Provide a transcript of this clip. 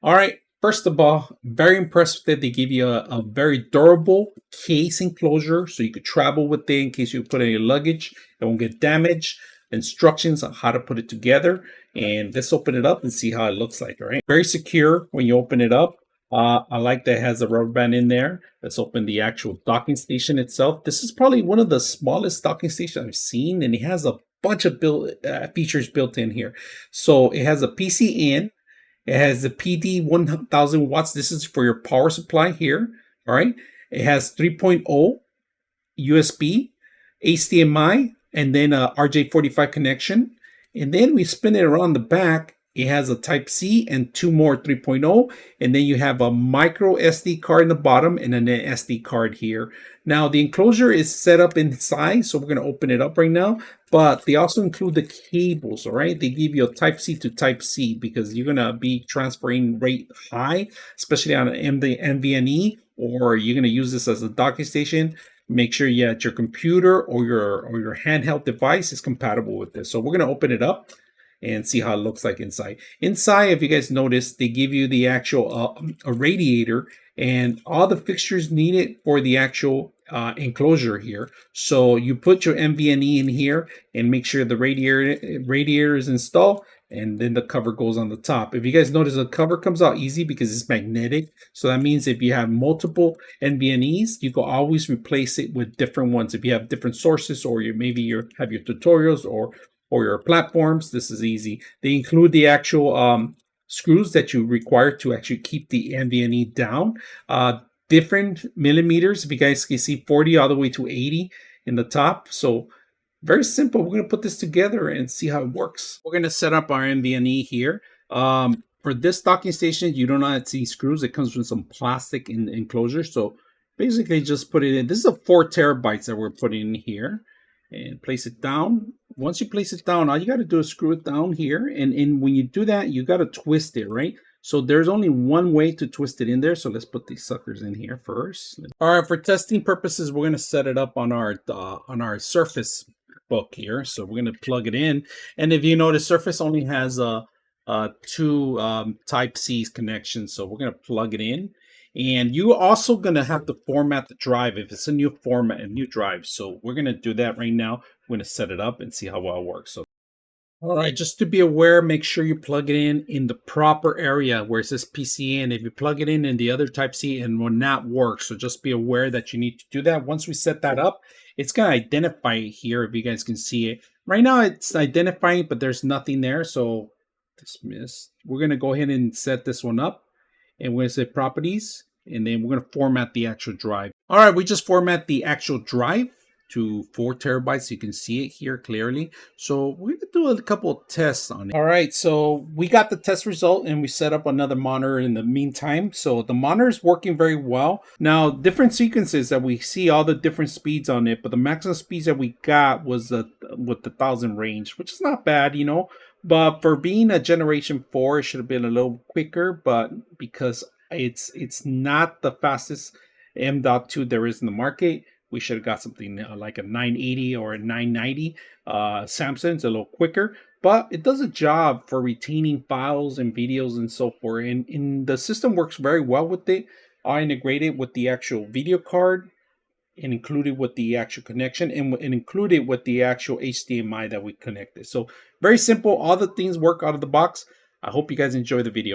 All right. First of all, very impressed that they give you a very durable case enclosure so you could travel with it in case you put any luggage. It won't get damaged. Instructions on how to put it together. And let's open it up and see how it looks like. All right. Very secure when you open it up. I like that it has a rubber band in there. Let's open the actual docking station itself. This is probably one of the smallest docking stations I've seen, and it has a bunch of features built in here. So it has a PC in. It has the PD 1000 watts. This is for your power supply here. All right. It has 3.0 USB, HDMI, and then a RJ45 connection. And then we spin it around the back. It has a Type C and two more 3.0. And then you have a micro SD card in the bottom and then an SD card here. Now the enclosure is set up inside, so we're going to open it up right now. But they also include the cables, all right? They give you a Type C to Type C because you're going to be transferring rate high, especially on an NVMe, or you're going to use this as a docking station. Make sure your computer or your handheld device is compatible with this. So we're going to open it up and see how it looks like inside. Inside, if you guys notice, they give you the actual a radiator and all the fixtures needed for the actual enclosure here. So you put your NVMe in here and make sure the radiator is installed, and then the cover goes on the top. If you guys notice, the cover comes out easy because it's magnetic. So that means if you have multiple NVMe's, you can always replace it with different ones. If you have different sources, or maybe you have your tutorials or your platforms, this is easy. They include the actual screws that you require to actually keep the NVMe down. Different millimeters, if you guys can see, 40 all the way to 80 in the top. So very simple. We're going to put this together and see how it works. We're going to set up our NVMe here. For this docking station, you do not see screws. It comes with some plastic enclosure. So basically just put it in. This is a 4 terabytes that we're putting in here. And place it down. Once you place it down, all you got to do is screw it down here. And when you do that, you got to twist it, right? So there's only one way to twist it in there. So let's put these suckers in here first. All right, for testing purposes, we're going to set it up on our Surface Book here. So we're going to plug it in. And if you notice, Surface only has two Type C connections. So we're going to plug it in. And you're also going to have to format the drive if it's a new format, a new drive. So we're going to do that right now. We're going to set it up and see how well it works. So, all right, just to be aware, make sure you plug it in the proper area where it says PC in. If you plug it in the other Type C, it will not work. So just be aware that you need to do that. Once we set that up, it's going to identify it here if you guys can see it. Right now it's identifying, but there's nothing there. So dismiss. We're going to go ahead and set this one up. And we're going to say properties, and then we're going to format the actual drive. All right, we just format the actual drive to 4 terabytes. So you can see it here clearly. So we're going to do a couple of tests on it. All right, so we got the test result and we set up another monitor in the meantime. So the monitor is working very well. Now, different sequences that we see all the different speeds on it, but the maximum speeds that we got was with the 1000 range, which is not bad, you know. But for being a generation 4, it should have been a little quicker, but because it's not the fastest M.2 there is in the market, we should have got something like a 980 or a 990. Samsung's a little quicker, but it does a job for retaining files and videos and so forth. And the system works very well with it. I integrated with the actual video card and included with the actual connection and included with the actual HDMI that we connected. So very simple. All the things work out of the box. I hope you guys enjoy the video.